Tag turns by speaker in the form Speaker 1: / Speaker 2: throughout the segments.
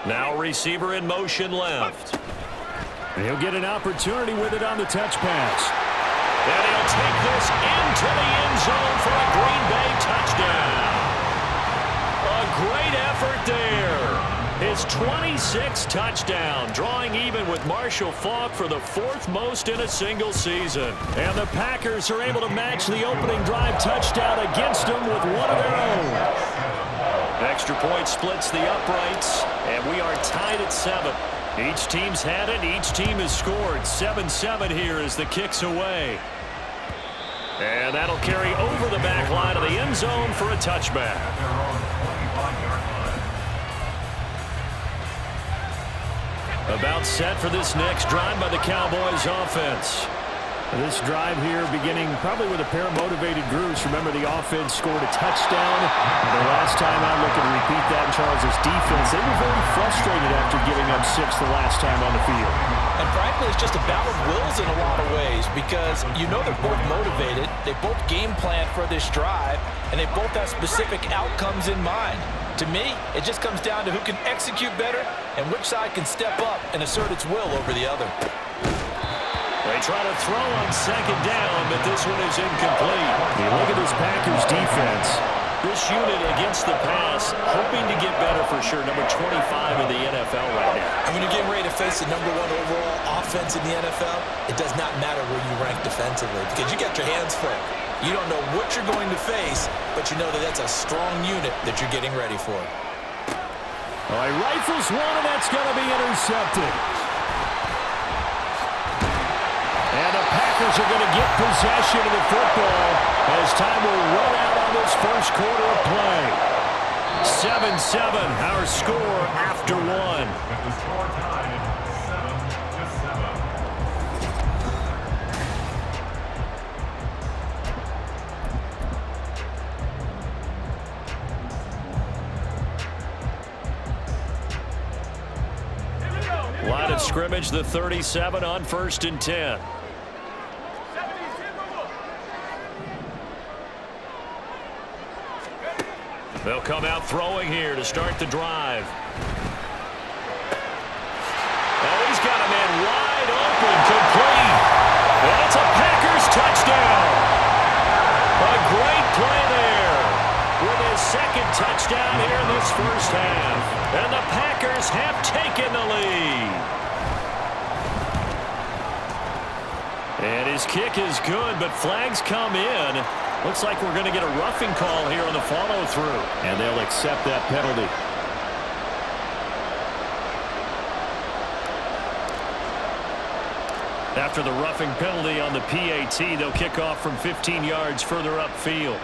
Speaker 1: Now receiver in motion left.
Speaker 2: And he'll get an opportunity with it on the touch pass.
Speaker 1: And he'll take this into the end zone for a Green Bay touchdown. A great effort there. His 26th touchdown, drawing even with Marshall Faulk for the 4th most in a single season. And the Packers are able to match the opening drive touchdown against them with one of their own. Extra point splits the uprights, and we are tied at 7. Each team's had it. Each team has scored. 7-7 here as the kick's away. And that'll carry over the back line of the end zone for a touchback. About set for this next drive by the Cowboys offense.
Speaker 2: This drive here beginning probably with a pair of motivated groups. Remember, the offense scored a touchdown. The last time I look and repeat that in Charles' defense, they were very frustrated after giving up 6 the last time on the field.
Speaker 3: And frankly, it's just a battle of wills in a lot of ways because you know they're both motivated. They both game plan for this drive, and they both have specific outcomes in mind. To me, it just comes down to who can execute better and which side can step up and assert its will over the other.
Speaker 1: They try to throw on second down, but this one is incomplete.
Speaker 2: You look at this Packers defense.
Speaker 1: This unit against the pass, hoping to get better for sure. Number 25 in the NFL right now.
Speaker 3: And when you're getting ready to face the #1 overall offense in the NFL, it does not matter where you rank defensively because you got your hands full. You don't know what you're going to face, but you know that that's a strong unit that you're getting ready for.
Speaker 2: All right, rifles one, and that's going to be intercepted. And the Packers are going to get possession of the football as time will run out on this first quarter of play. 7-7, our score after 1.
Speaker 4: The score tied 7-7.
Speaker 1: Line of scrimmage, the 37 on 1st and 10. They'll come out throwing here to start the drive. Oh, he's got a man wide open, complete. And it's a Packers touchdown. A great play there with his 2nd touchdown here in this first half. And the Packers have taken the lead. And his kick is good, but flags come in. Looks like we're going to get a roughing call here on the follow-through.
Speaker 2: And they'll accept that penalty.
Speaker 1: After the roughing penalty on the PAT, they'll kick off from 15 yards further upfield.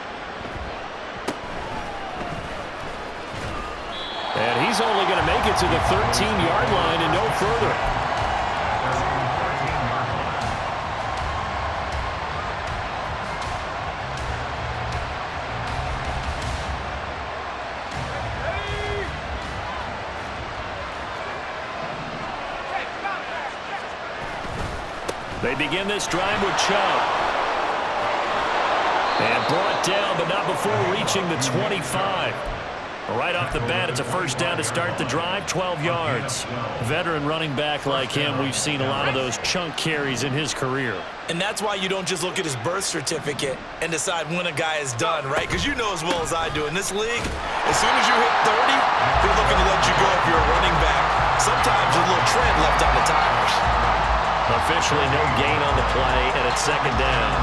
Speaker 1: And he's only going to make it to the 13-yard line and no further. They begin this drive with Chubb. And brought down, but not before reaching the 25. Right off the bat, it's a first down to start the drive, 12 yards. Veteran running back like him, we've seen a lot of those chunk carries in his career.
Speaker 3: And that's why you don't just look at his birth certificate and decide when a guy is done, right? Because you know as well as I do, in this league, as soon as you hit 30, they're looking to let you go if you're a running back. Sometimes there's a little tread left on the timers.
Speaker 1: Officially no gain on the play, and it's 2nd down.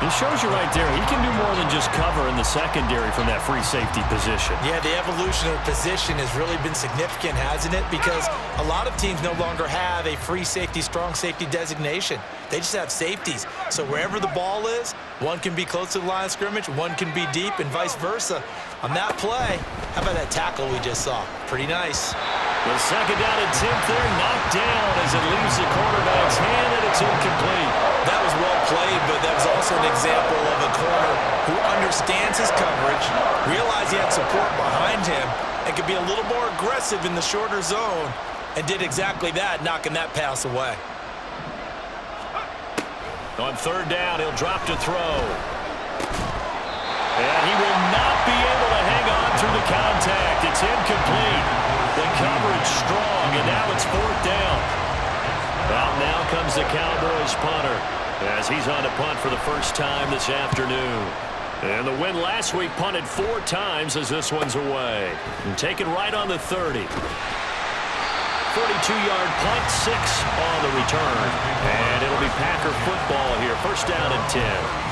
Speaker 1: This shows you right there, he can do more than just cover in the secondary from that free safety position.
Speaker 3: Yeah, the evolution of position has really been significant, hasn't it? Because a lot of teams no longer have a free safety, strong safety designation. They just have safeties. So wherever the ball is, one can be close to the line of scrimmage, one can be deep, and vice versa. On that play, how about that tackle we just saw? Pretty nice.
Speaker 1: The 2nd down and 10th there, knocked down as it leaves the quarterback's hand, and it's incomplete.
Speaker 3: That was well played, but that was also an example of a corner who understands his coverage, realized he had support behind him, and could be a little more aggressive in the shorter zone, and did exactly that, knocking that pass away.
Speaker 1: On 3rd down, he'll drop to throw. And he will not be able to hang on through the contact. It's incomplete. The coverage strong, and now it's 4th down. Out now comes the Cowboys punter as he's on to punt for the first time this afternoon. And the win last week punted 4 times as this one's away. And taken right on the 30. 42-yard punt, 6 on the return. And it'll be Packer football here. 1st down and 10.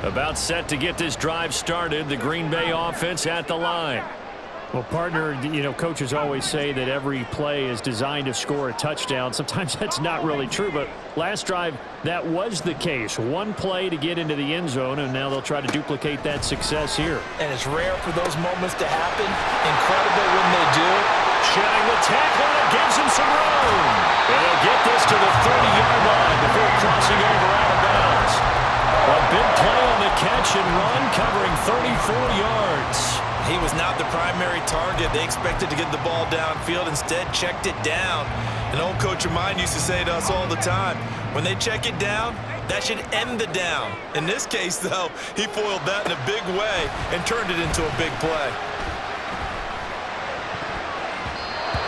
Speaker 1: About set to get this drive started. The Green Bay offense at the line.
Speaker 2: Well, partner, you know, coaches always say that every play is designed to score a touchdown. Sometimes that's not really true, but last drive, that was the case. One play to get into the end zone, and now they'll try to duplicate that success here.
Speaker 3: And it's rare for those moments to happen. Incredible when they do.
Speaker 1: Shedding the tackle, and it gives him some room. And they'll get this to the 30-yard line before crossing over out of bounds. A big play on the catch and run, covering 34 yards.
Speaker 3: He was not the primary target. They expected to get the ball downfield, instead checked it down. An old coach of mine used to say to us all the time, when they check it down, that should end the down. In this case, though, he foiled that in a big way and turned it into a big play.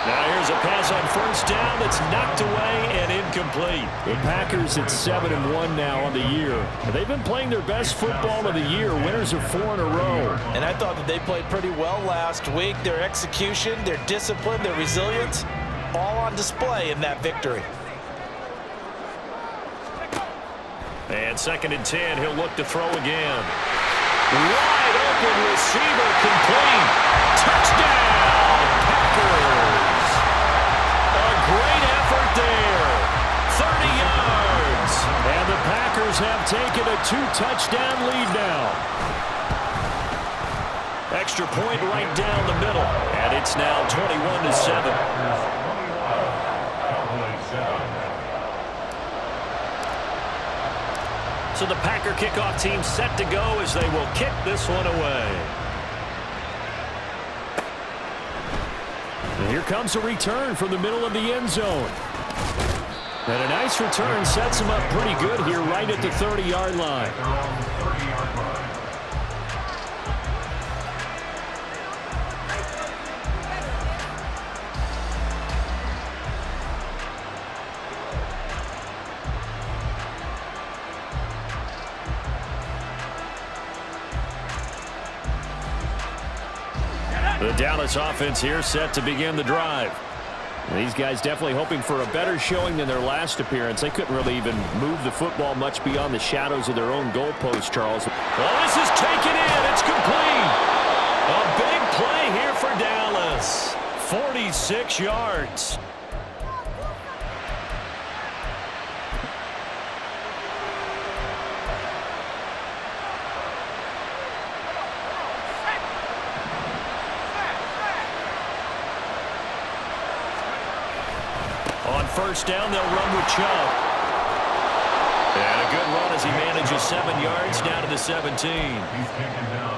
Speaker 1: Now here's a pass on 1st down that's knocked away and incomplete.
Speaker 2: The Packers at 7-1 now on the year. They've been playing their best football of the year, winners of 4 in a row.
Speaker 3: And I thought that they played pretty well last week. Their execution, their discipline, their resilience, all on display in that victory.
Speaker 1: And 2nd and 10, he'll look to throw again. Wide open receiver, complete. Touchdown, Packers. Great effort there. 30 yards.
Speaker 2: And the Packers have taken a 2-touchdown lead now.
Speaker 1: Extra point right down the middle. And it's now 21-7. So the Packer kickoff team set to go as they will kick this one away.
Speaker 2: And here comes a return from the middle of the end zone. And a nice return sets him up pretty good here right at the 30-yard line.
Speaker 1: The Dallas offense here set to begin the drive.
Speaker 2: These guys definitely hoping for a better showing than their last appearance. They couldn't really even move the football much beyond the shadows of their own goalpost, Charles.
Speaker 1: Well, this is taken in. It's complete. A big play here for Dallas. 46 yards. On 1st down, they'll run with Chubb. And a good run as he manages 7 yards down to the 17.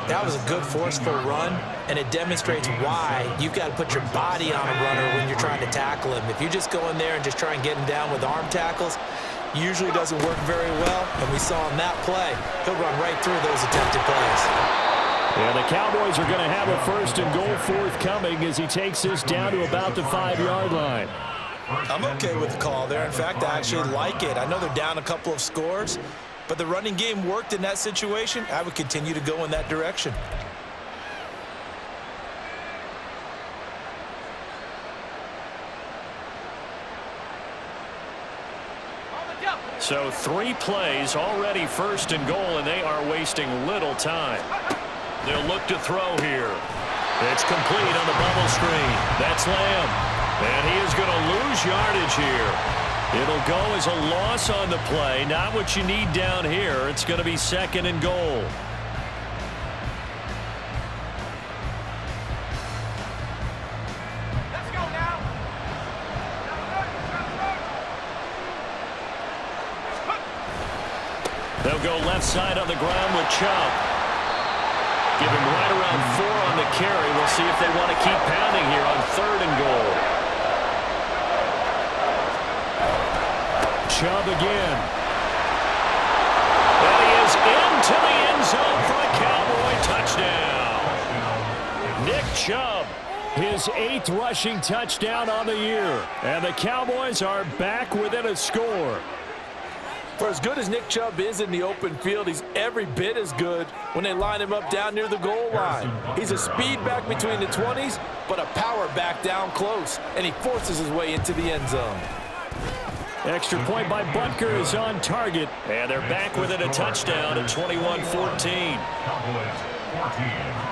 Speaker 3: That was a good, forceful run, and it demonstrates why you've got to put your body on a runner when you're trying to tackle him. If you just go in there and just try and get him down with arm tackles, usually doesn't work very well, and we saw in that play, he'll run right through those attempted plays.
Speaker 2: Yeah, the Cowboys are going to have a 1st and goal forthcoming as he takes this down to about the 5-yard line.
Speaker 3: I'm okay with the call there. In fact, I actually like it. I know they're down a couple of scores, but the running game worked in that situation. I would continue to go in that direction.
Speaker 1: So 3 plays already 1st and goal, and they are wasting little time. They'll look to throw here. It's complete on the bubble screen. That's Lamb. And he is going to lose yardage here. It'll go as a loss on the play. Not what you need down here. It's going to be 2nd and goal.
Speaker 5: Let's go now.
Speaker 1: They'll go left side on the ground with Chubb. Give him right around 4 on the carry. We'll see if they want to keep pounding here on 3rd and goal.
Speaker 2: Chubb again. Chubb. His 8th rushing touchdown on the year. And the Cowboys are back within a score.
Speaker 5: For as good as Nick Chubb is in the open field, he's every bit as good when they line him up down near the goal line. He's a speed back between the 20s, but a power back down close, and he forces his way into the end zone.
Speaker 2: Extra point by Butker is on target.
Speaker 1: And they're back within a touchdown at 21-14.
Speaker 4: Cowboys 14.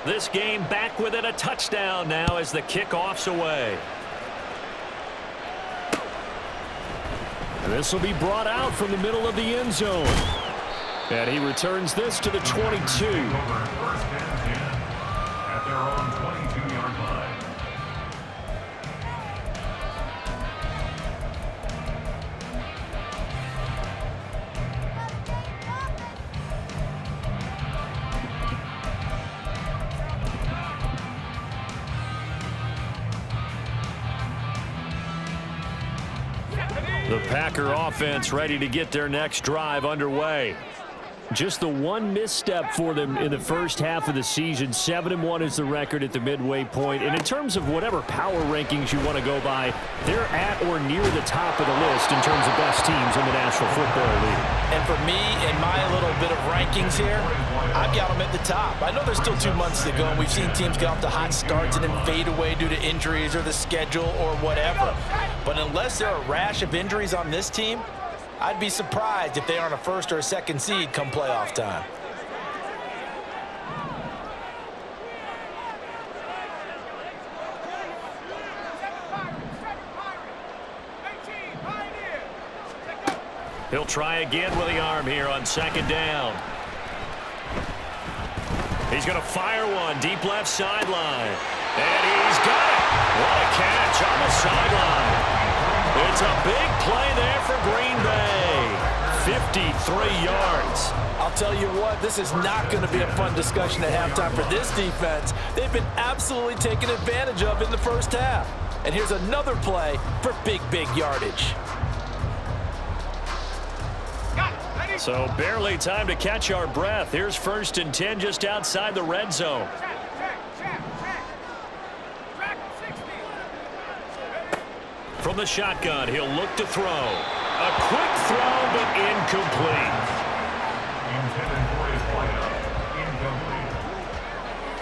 Speaker 1: This game back within a touchdown now as the kickoff's away.
Speaker 2: And this will be brought out from the middle of the end zone. And he returns this to the 22.
Speaker 4: Over 1st and 10 at their own 22-yard line.
Speaker 1: The Packer offense ready to get their next drive underway.
Speaker 2: Just the one misstep for them in the first half of the season. 7-1 is the record at the midway point. And in terms of whatever power rankings you want to go by, they're at or near the top of the list in terms of best teams in the National Football League.
Speaker 3: And for me, in my little bit of rankings here, I've got them at the top. I know there's still 2 months to go, and we've seen teams get off to hot starts and then fade away due to injuries or the schedule or whatever. But unless there are a rash of injuries on this team, I'd be surprised if they aren't a first or a second seed come playoff time.
Speaker 1: He'll try again with the arm here on 2nd down. He's going to fire one deep left sideline. And he's got it. What a catch on the sideline. It's a big play there for Green Bay. 53 yards.
Speaker 5: I'll tell you what, this is not going to be a fun discussion at halftime for this defense. They've been absolutely taken advantage of in the first half. And here's another play for big yardage.
Speaker 1: So barely time to catch our breath. Here's 1st and 10 just outside the red zone. From the shotgun, he'll look to throw. A quick throw, but incomplete.
Speaker 4: Intended for his lineup. Incomplete.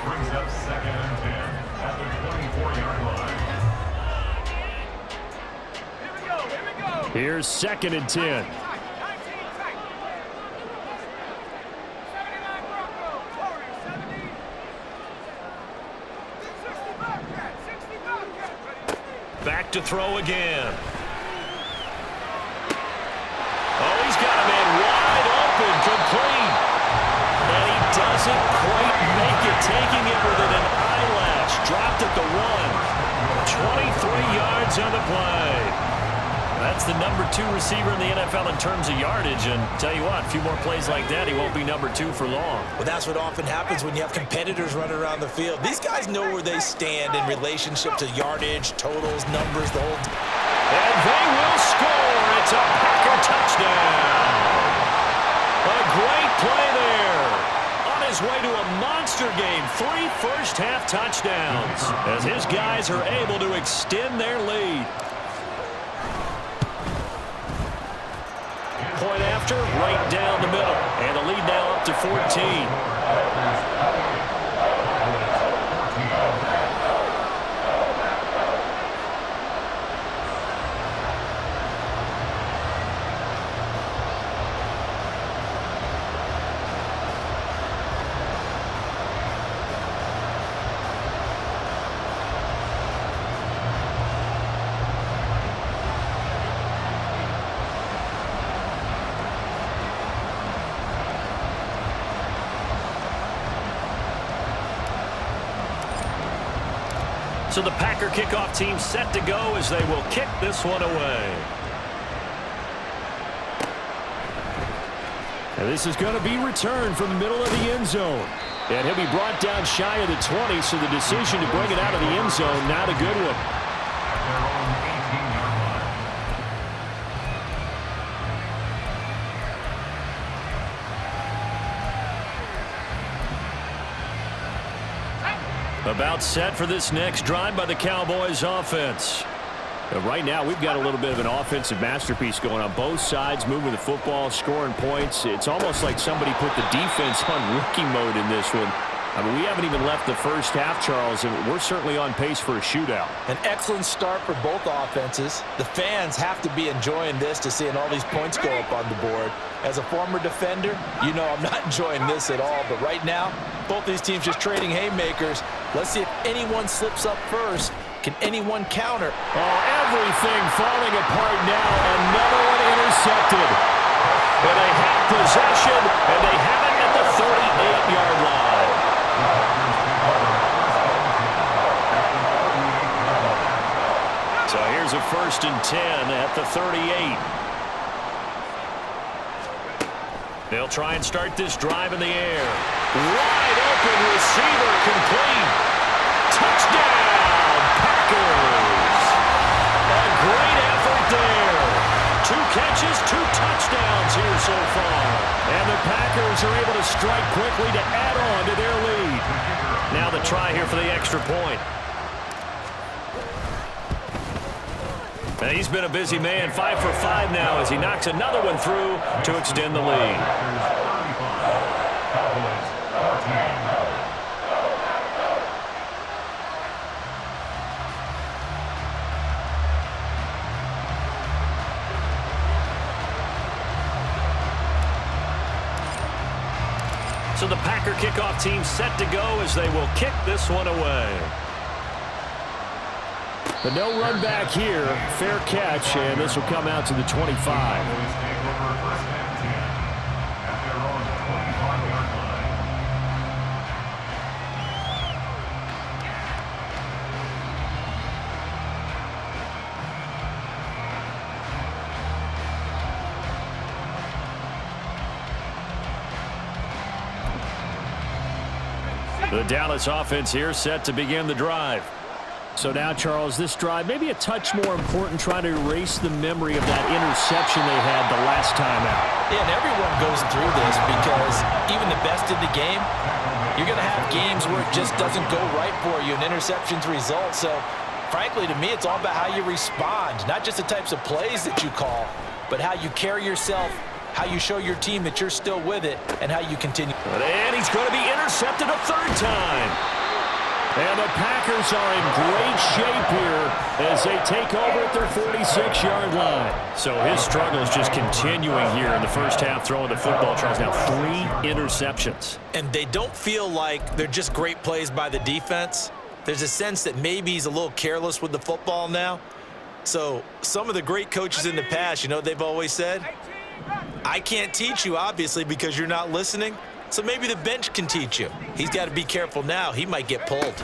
Speaker 4: Brings up 2nd and 10 at the 24-yard line.
Speaker 2: Here's 2nd and 10.
Speaker 1: Back to throw again. Oh, he's got a man wide open, complete. And he doesn't quite make it, taking it within an eyelash. Dropped at the 1. 23 yards on the play. That's the number 2 receiver in the NFL in terms of yardage. And tell you what, a few more plays like that, he won't be number 2 for long.
Speaker 3: Well, that's what often happens when you have competitors running around the field. These guys know where they stand in relationship to yardage, totals, numbers, the whole...
Speaker 1: And they will score. It's a Packer touchdown. A great play there. On his way to a monster game. 3 first-half touchdowns as his guys are able to extend their lead. Point after, right down the middle. And the lead now up to 14. So the Packer kickoff team set to go as they will kick this one away.
Speaker 2: And this is going to be returned from the middle of the end zone. And he'll be brought down shy of the 20, so the decision to bring it out of the end zone, not a good one.
Speaker 1: About set for this next drive by the Cowboys offense.
Speaker 2: Right now, we've got a little bit of an offensive masterpiece going on both sides, moving the football, scoring points. It's almost like somebody put the defense on rookie mode in this one. I mean, we haven't even left the first half, Charles, and we're certainly on pace for a shootout.
Speaker 5: An excellent start for both offenses. The fans have to be enjoying this to seeing all these points go up on the board. As a former defender, you know I'm not enjoying this at all. But right now, both these teams just trading haymakers. Let's see if anyone slips up first. Can anyone counter?
Speaker 2: Oh, everything falling apart now. Another one intercepted.
Speaker 1: And they have possession, and they have it at the 38-yard line. So here's a 1st and 10 at the 38. They'll try and start this drive in the air. Wide open receiver, complete. Touchdown, Packers. A great effort there. 2 catches, 2 touchdowns here so far.
Speaker 2: And the Packers are able to strike quickly to add on to their lead.
Speaker 1: Now the try here for the extra point. And he's been a busy man, 5 for 5 now as he knocks another one through to extend the lead. So the Packer kickoff team set to go as they will kick this one away.
Speaker 2: But no run back here. Fair catch, and this will come out to the 25.
Speaker 1: The Dallas offense here set to begin the drive.
Speaker 2: So now, Charles, this drive maybe a touch more important, trying to erase the memory of that interception they had the last time out.
Speaker 5: Yeah, and everyone goes through this because even the best in the game, you're going to have games where it just doesn't go right for you, and interceptions result. So, frankly, to me, it's all about how you respond, not just the types of plays that you call, but how you carry yourself, how you show your team that you're still with it, and how you continue.
Speaker 1: And he's going to be intercepted a 3rd time.
Speaker 2: And the Packers are in great shape here as they take over at their 46-yard line.
Speaker 1: So his struggle is just continuing here in the first half, throwing the football. Charles, now 3 interceptions.
Speaker 3: And they don't feel like they're just great plays by the defense. There's a sense that maybe he's a little careless with the football now. So some of the great coaches in the past, you know, they've always said, I can't teach you, obviously, because you're not listening. So maybe the bench can teach you. He's got to be careful now. He might get pulled.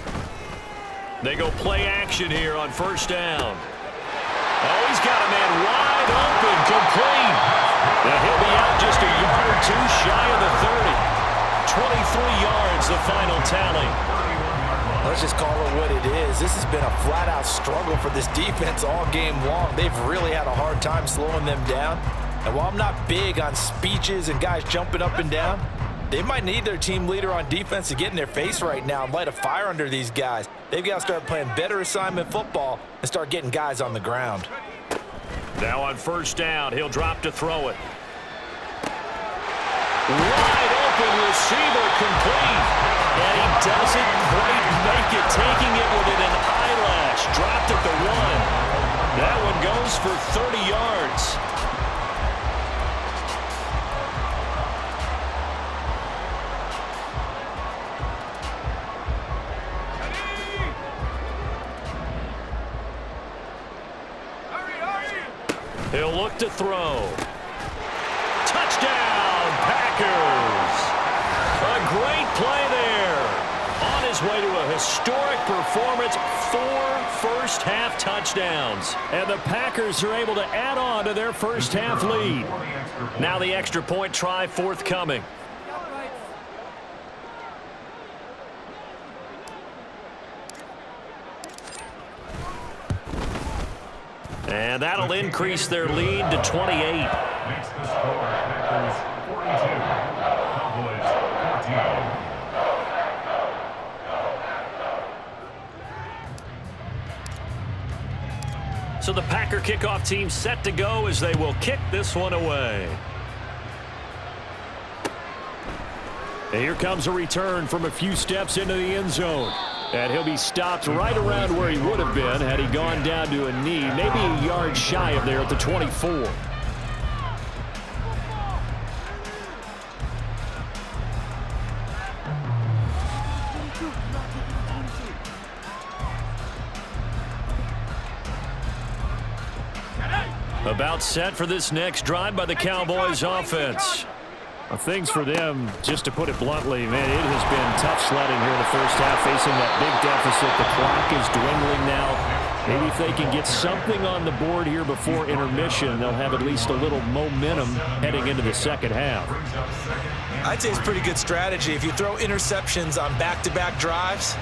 Speaker 1: They go play action here on 1st down. Oh, he's got a man wide open, complete. Now he'll be out just a yard or 2 shy of the 30. 23 yards, the final tally.
Speaker 5: Let's just call it what it is. This has been a flat-out struggle for this defense all game long. They've really had a hard time slowing them down. And while I'm not big on speeches and guys jumping up and down, they might need their team leader on defense to get in their face right now and light a fire under these guys. They've got to start playing better assignment football and start getting guys on the ground.
Speaker 1: Now on 1st down, he'll drop to throw it. Wide open receiver, complete. And he doesn't quite make it, taking it within an eyelash. Dropped at the 1. That one goes for 30 yards. He'll look to throw. Touchdown, Packers. A great play there. On his way to a historic performance, 4 first-half touchdowns.
Speaker 2: And the Packers are able to add on to their first-half lead.
Speaker 1: Now the extra point try forthcoming. And that'll increase their lead to 28.
Speaker 4: Makes the score Packers 42, Cowboys 14.
Speaker 1: So the Packer kickoff team set to go as they will kick this one away. And here comes a return from a few steps into the end zone. And he'll be stopped right around where he would have been had he gone down to a knee, maybe a yard shy of there at the 24. About set for this next drive by the Cowboys offense.
Speaker 2: Things for them, just to put it bluntly, man, it has been tough sledding here in the first half, facing that big deficit. The clock is dwindling now. Maybe if they can get something on the board here before intermission, they'll have at least a little momentum heading into the second half.
Speaker 3: I'd say it's pretty good strategy. If you throw interceptions on back-to-back drives,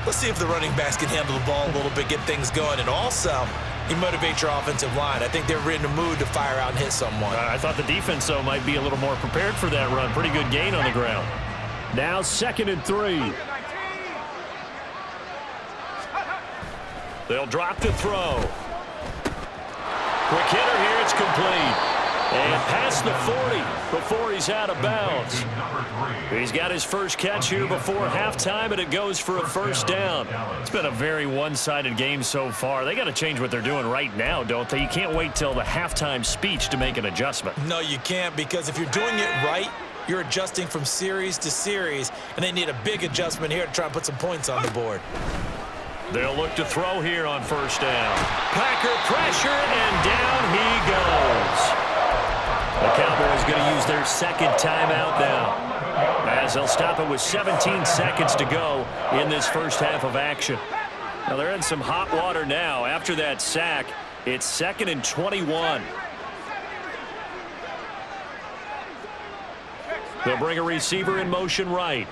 Speaker 3: let's see if the running backs can handle the ball a little bit, get things going. And also, you motivate your offensive line. I think they're in the mood to fire out and hit someone.
Speaker 1: I thought the defense, though, might be a little more prepared for that run. Pretty good gain on the ground.
Speaker 2: Now 2nd and 3.
Speaker 1: They'll drop the throw. Quick hitter here. It's complete. And past the 40 before he's out of bounds. He's got his first catch here before halftime, and it goes for a first down. It's been a very one-sided game so far. They got to change what they're doing right now, don't they? You can't wait till the halftime speech to make an adjustment.
Speaker 3: No, you can't, because if you're doing it right, you're adjusting from series to series, and they need a big adjustment here to try and put some points on the board.
Speaker 1: They'll look to throw here on first down. Packer pressure, and down he goes. The Cowboys going to use their second timeout now, as they'll stop it with 17 seconds to go in this first half of action. Now they're in some hot water now. After that sack, it's 2nd and 21. They'll bring a receiver in motion right.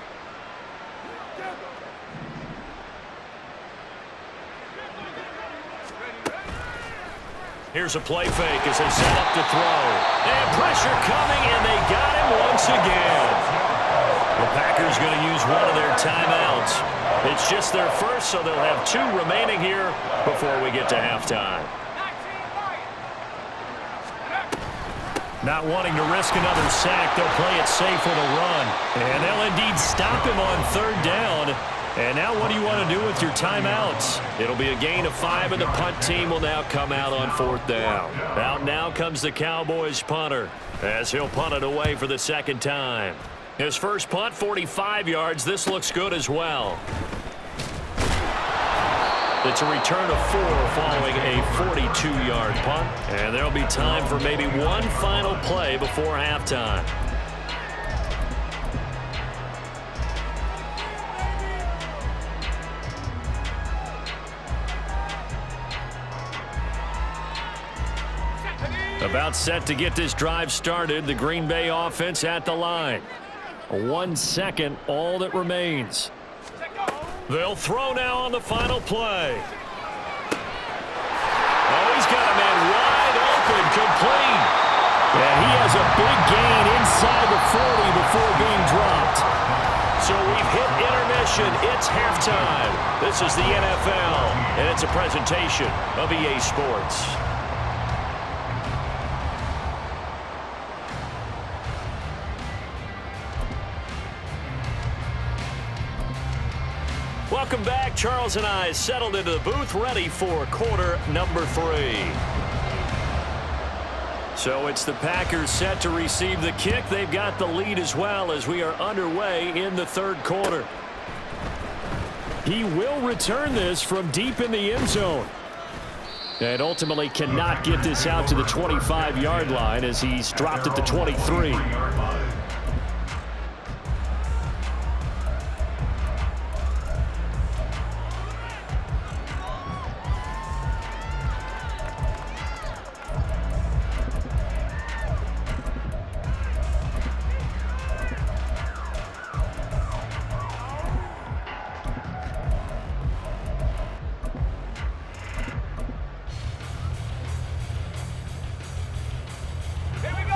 Speaker 1: Here's a play fake as they set up to throw. And pressure coming, and they got him once again. The Packers going to use one of their timeouts. It's just their first, so they'll have 2 remaining here before we get to halftime. Not wanting to risk another sack, they'll play it safe with a run. And they'll indeed stop him on 3rd down. And now what do you want to do with your timeouts? It'll be a gain of 5, and the punt team will now come out on 4th down. Out now comes the Cowboys punter, as he'll punt it away for the 2nd time. His first punt, 45 yards. This looks good as well. It's a return of 4 following a 42-yard punt. And there'll be time for maybe one final play before halftime. About set to get this drive started. The Green Bay offense at the line. 1 second, all that remains. They'll throw now on the final play. Oh, he's got a man wide open, complete.
Speaker 2: And he has a big gain inside the 40 before being dropped.
Speaker 1: So we've hit intermission. It's halftime. This is the NFL, and it's a presentation of EA Sports. Welcome back. Charles and I settled into the booth, ready for quarter number 3. So it's the Packers set to receive the kick. They've got the lead as well as we are underway in the 3rd quarter.
Speaker 2: He will return this from deep in the end zone. And ultimately cannot get this out to the 25-yard line as he's dropped at the 23.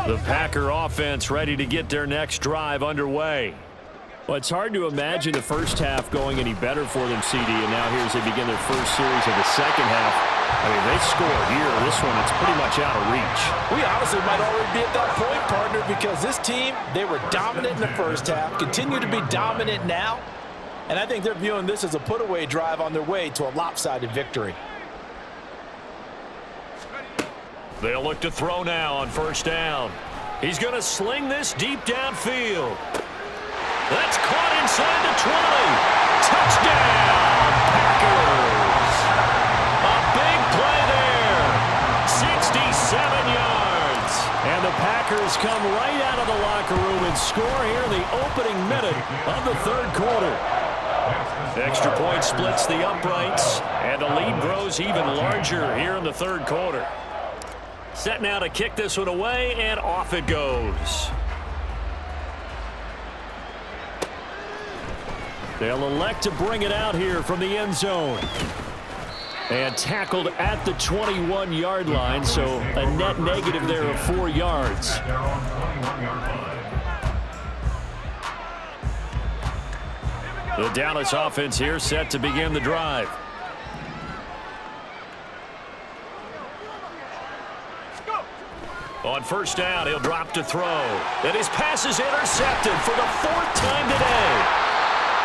Speaker 2: The Packer offense ready to get their next drive underway. Well, it's hard to imagine the first half going any better for them, CD, and now here as they begin their first series of the second half. I mean, they scored here. This one, it's pretty much out of reach.
Speaker 5: We honestly might already be at that point, partner, because this team, they were dominant in the first half, continue to be dominant now, and I think they're viewing this as a put-away drive on their way to a lopsided victory.
Speaker 1: They'll look to throw now on first down. He's going to sling this deep downfield. That's caught inside the 20. Touchdown, Packers. A big play there. 67 yards.
Speaker 2: And the Packers come right out of the locker room and score here in the opening minute of the third quarter.
Speaker 1: Extra point splits the uprights, and the lead grows even larger here in the third quarter. Set now to kick this one away, and off it goes.
Speaker 2: They'll elect to bring it out here from the end zone. And tackled at the 21-yard line, so a net negative there of 4 yards.
Speaker 4: They're on 21-yard line.
Speaker 1: The Dallas offense here set to begin the drive. On first down, he'll drop to throw. And his pass is intercepted for the 4th time today.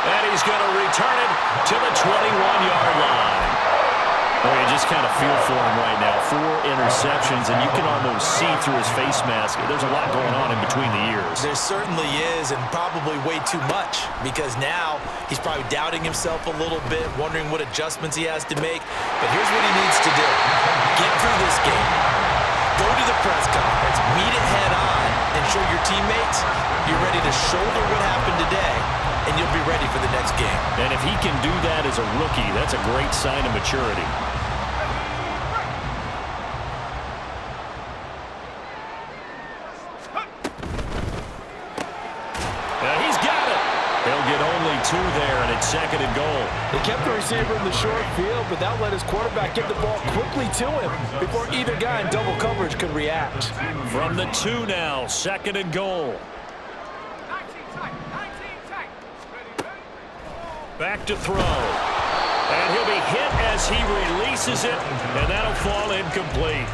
Speaker 1: And he's going to return it to the 21-yard line. Oh, you just kind of feel for him right now. 4 interceptions, and you can almost see through his face mask. There's a lot going on in between the ears.
Speaker 3: There certainly is, and probably way too much, because now he's probably doubting himself a little bit, wondering what adjustments he has to make. But here's what he needs to do. Get through this game. Go to the press conference, meet it head on, and show your teammates you're ready to shoulder what happened today, and you'll be ready for the next game.
Speaker 1: And if he can do that as a rookie, that's a great sign of maturity. He's got it. He'll get only 2 there, and it's 2nd and goal.
Speaker 5: They kept the receiver in the short field, but that let his quarterback get the ball quickly to him before either guy in double coverage could react.
Speaker 1: From the 2 now, 2nd and goal. Back to throw. And he'll be hit as he releases it, and that'll fall incomplete.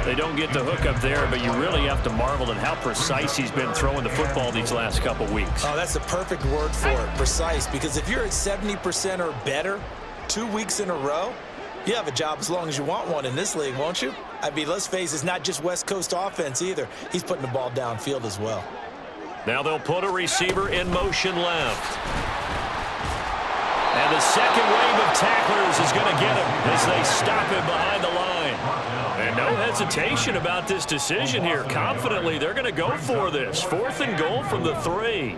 Speaker 1: They don't get the hook up there, but you really have to marvel at how precise he's been throwing the football these last couple weeks.
Speaker 3: Oh, that's the perfect word for it, precise, because if you're at 70% or better 2 weeks in a row, you have a job as long as you want one in this league, won't you? I mean, let's face it, it's not just West Coast offense either. He's putting the ball downfield as well.
Speaker 1: Now they'll put a receiver in motion left. And the second wave of tacklers is going to get him as they stop him behind the line. And no hesitation about this decision here. Confidently, they're going to go for this. 4th and goal from the 3.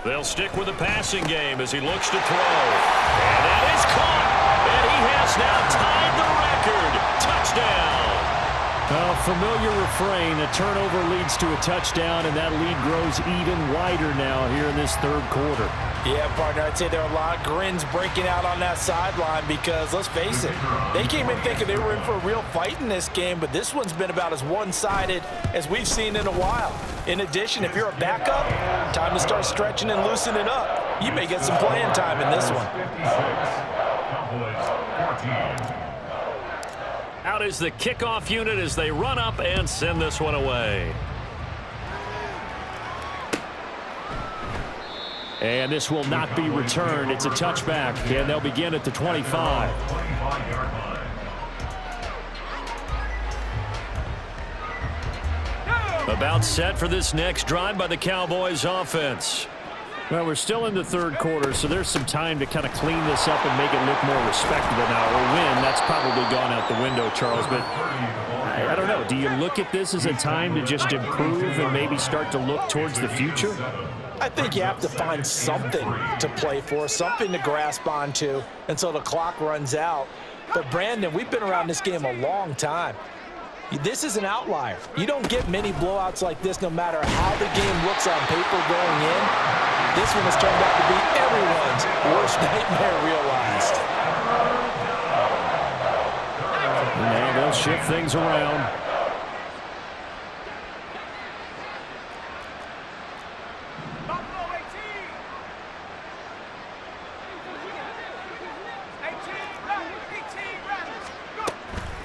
Speaker 1: They'll stick with the passing game as he looks to throw. And that is caught. And he has now tied the record. Touchdown.
Speaker 2: Familiar refrain. A turnover leads to a touchdown, and that lead grows even wider now here in this third quarter.
Speaker 5: Yeah, partner, I'd say there are a lot of grins breaking out on that sideline because, let's face it, they came in thinking they were in for a real fight in this game, but this one's been about as one-sided as we've seen in a while. In addition, if you're a backup, time to start stretching and loosening up. You may get some playing time in this one.
Speaker 1: Out is the kickoff unit as they run up and send this one away.
Speaker 2: And this will not be returned. It's a touchback, and they'll begin at the 25.
Speaker 1: About set for this next drive by the Cowboys offense.
Speaker 2: Well, we're still in the third quarter, so there's some time to kind of clean this up and make it look more respectable now. Or win, that's probably gone out the window, Charles. But I don't know. Do you look at this as a time to just improve and maybe start to look towards the future?
Speaker 5: I think you have to find something to play for, something to grasp onto until the clock runs out. But, Brandon, we've been around this game a long time. This is an outlier. You don't get many blowouts like this no matter how the game looks on paper going in. This one has turned out to be everyone's worst nightmare realized.
Speaker 2: Now they'll shift things around.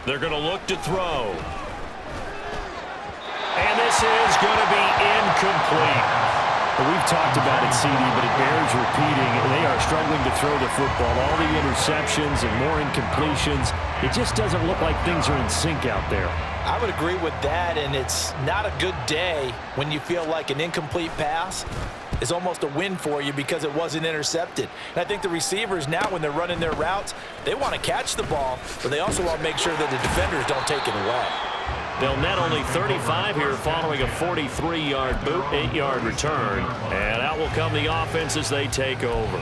Speaker 1: They're going to look to throw. And this is going to be incomplete.
Speaker 2: Well, we've talked about it, CD, but it bears repeating. They are struggling to throw the football. All the interceptions and more incompletions. It just doesn't look like things are in sync out there.
Speaker 5: I would agree with that, and it's not a good day when you feel like an incomplete pass is almost a win for you because it wasn't intercepted. And I think the receivers now, when they're running their routes, they want to catch the ball, but they also want to make sure that the defenders don't take it away.
Speaker 1: They'll net only 35 here following a 43-yard boot, 8-yard return. And out will come the offense as they take over.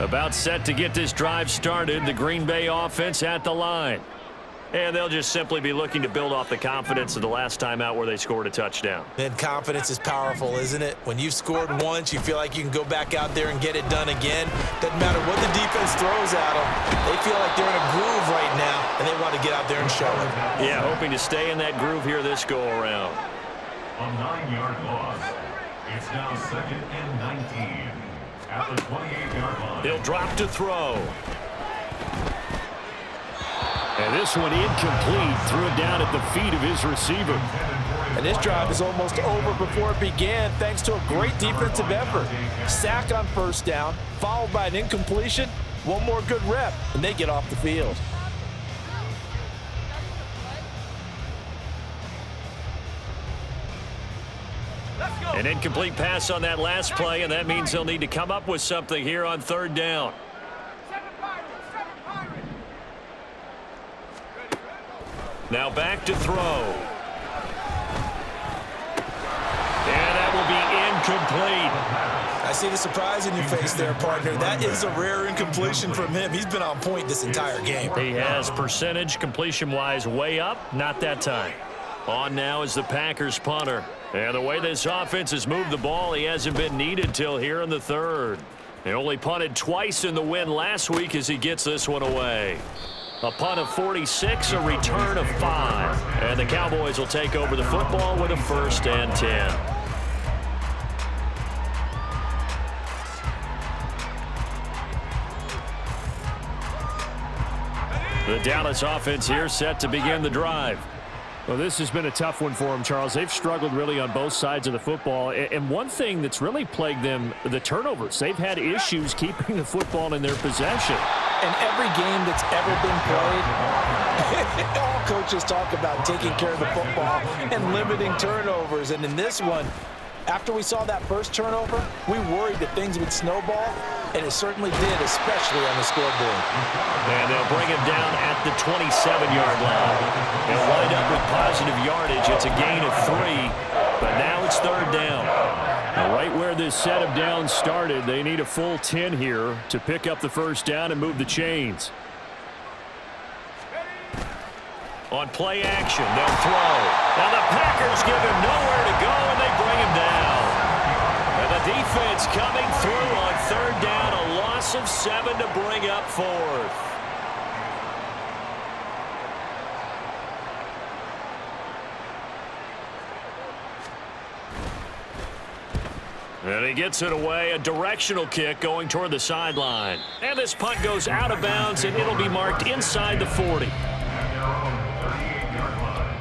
Speaker 1: About set to get this drive started, the Green Bay offense at the line. And they'll just simply be looking to build off the confidence of the last time out where they scored a touchdown.
Speaker 3: And confidence is powerful, isn't it? When you've scored once, you feel like you can go back out there and get it done again. Doesn't matter what the defense throws at them. They feel like they're in a groove right now, and they want to get out there and show it.
Speaker 1: Yeah, hoping to stay in that groove here this go-around.
Speaker 4: A 9-yard loss. It's now 2nd and 19 at the 28-yard line.
Speaker 1: He'll drop to throw.
Speaker 2: And this one incomplete. Threw it down at the feet of his receiver.
Speaker 5: And this drive is almost over before it began thanks to a great defensive effort. Sack on first down, followed by an incompletion. One more good rep, and they get off the field.
Speaker 1: An incomplete pass on that last play, and that means they'll need to come up with something here on third down. Now back to throw. And that will be incomplete.
Speaker 3: I see the surprise in your face there, partner. That is a rare incompletion from him. He's been on point this entire game.
Speaker 1: He has percentage completion-wise way up. Not that time. On now is the Packers punter. And the way this offense has moved the ball, he hasn't been needed till here in the third. He only punted twice in the win last week as he gets this one away. A punt of 46, a return of 5. And the Cowboys will take over the football with a 1st and 10. The Dallas offense here set to begin the drive.
Speaker 2: Well, this has been a tough one for them, Charles. They've struggled really on both sides of the football. And one thing that's really plagued them, the turnovers. They've had issues keeping the football in their possession.
Speaker 5: In every game that's ever been played, all coaches talk about taking care of the football and limiting turnovers. And in this one, after we saw that first turnover, we worried that things would snowball, and it certainly did, especially on the scoreboard.
Speaker 1: And they'll bring him down at the 27-yard line. They'll wind up with positive yardage. It's a gain of 3, but now it's third down. Now, right where this set of downs started, they need a full 10 here to pick up the first down and move the chains. On play action, they'll throw. Now the Packers give him nowhere to go, and they bring him down. And the defense coming through on third down, a loss of 7 to bring up 4th. And he gets it away, a directional kick going toward the sideline. And this punt goes out of bounds, and it'll be marked inside the 40.
Speaker 4: At their own 38-yard line.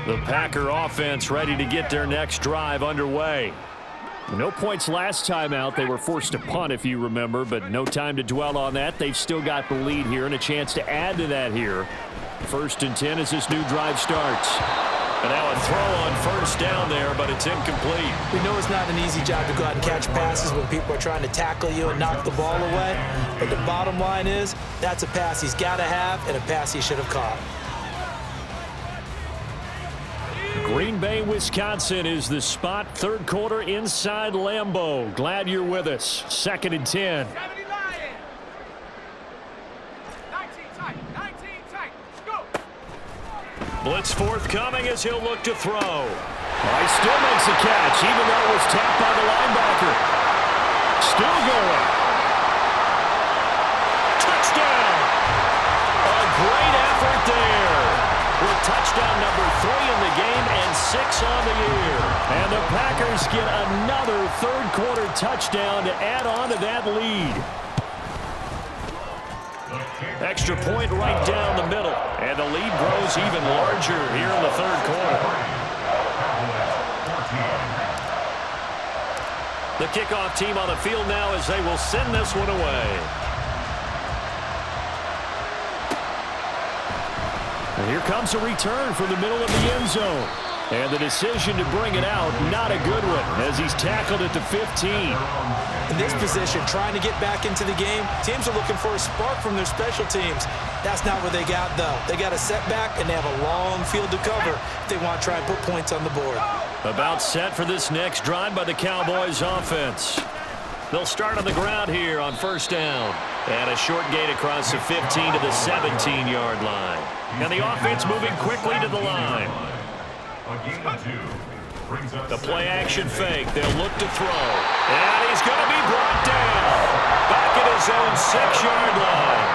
Speaker 1: The Packer offense ready to get their next drive underway.
Speaker 2: No points last time out. They were forced to punt, if you remember, but no time to dwell on that. They've still got the lead here and a chance to add to that here. 1st and 10 as this new drive starts.
Speaker 1: And now a throw on first down there, but it's incomplete.
Speaker 5: We know it's not an easy job to go out and catch passes when people are trying to tackle you and knock the ball away. But the bottom line is, that's a pass he's got to have and a pass he should have caught.
Speaker 2: Green Bay, Wisconsin is the spot. Third quarter inside Lambeau. Glad you're with us. 2nd and 10.
Speaker 1: Blitz forthcoming as he'll look to throw.
Speaker 2: He still makes a catch, even though it was tapped by the linebacker. Still going.
Speaker 1: on the year.
Speaker 2: And the Packers get another third-quarter touchdown to add on to that lead.
Speaker 1: Extra point right down the middle. And the lead grows even larger here in the third quarter. The kickoff team on the field now as they will send this one away.
Speaker 2: And here comes a return from the middle of the end zone. And the decision to bring it out, not a good one, as he's tackled at the 15.
Speaker 3: In this position, trying to get back into the game, teams are looking for a spark from their special teams. That's not what they got, though. They got a setback, and they have a long field to cover if they want to try and put points on the board.
Speaker 1: About set for this next drive by the Cowboys offense. They'll start on the ground here on first down. And a short gain across the 15 to the 17-yard line. And the offense moving quickly to the line. The play-action fake. They'll look to throw. And he's going to be brought down. Back at his own 6-yard line.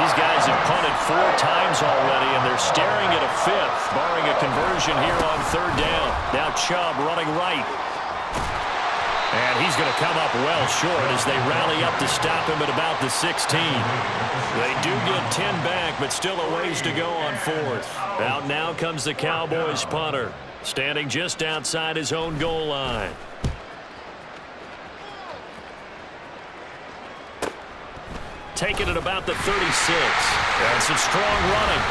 Speaker 1: These guys have punted 4 times already, and they're staring at a 5th, barring a conversion here on third down. Now Chubb running right. And he's going to come up well short as they rally up to stop him at about the 16. They do get 10 back, but still a ways to go on fourth. Out now comes the Cowboys punter, standing just outside his own goal line. Taking it about the 36. And some strong running.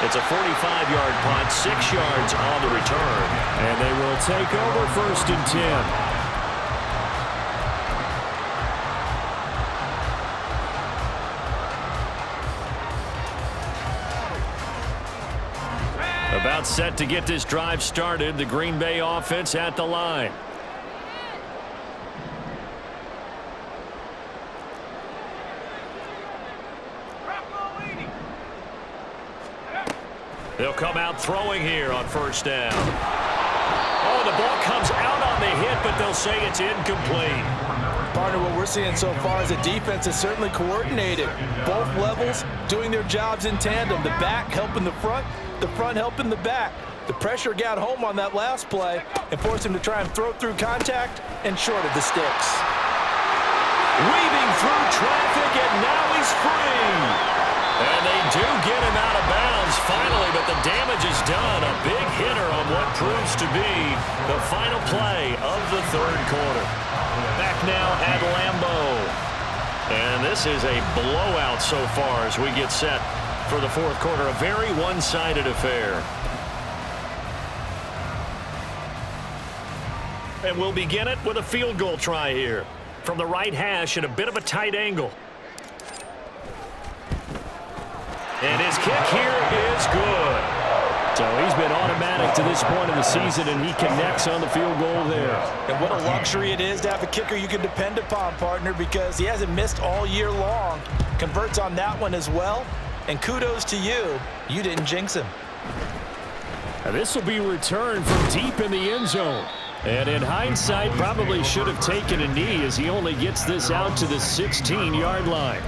Speaker 1: It's a 45-yard punt, 6 yards on the return.
Speaker 2: And they will take over first and 10.
Speaker 1: About set to get this drive started. The Green Bay offense at the line. They'll come out throwing here on first down. Oh, the ball comes out on the hit, but they'll say it's incomplete.
Speaker 5: Partner, what we're seeing so far is the defense is certainly coordinated. Both levels doing their jobs in tandem. The back helping the front helping the back. The pressure got home on that last play and forced him to try and throw through contact and short of the sticks.
Speaker 1: Weaving through traffic, and now he's free. And they do get him out of bounds finally, but the damage is done. A big hitter on what proves to be the final play of the third quarter. Back now at Lambeau. And this is a blowout so far as we get set for the fourth quarter. A very one-sided affair. And we'll begin it with a field goal try here. From the right hash at a bit of a tight angle. And his kick here is good.
Speaker 2: So he's been automatic to this point in the season, and he connects on the field goal there.
Speaker 3: And what a luxury it is to have a kicker you can depend upon, partner, because he hasn't missed all year long. Converts on that one as well. And kudos to you. You didn't jinx him.
Speaker 2: Now this will be returned from deep in the end zone. And in hindsight, probably should have taken a knee as he only gets this out to the 16-yard line.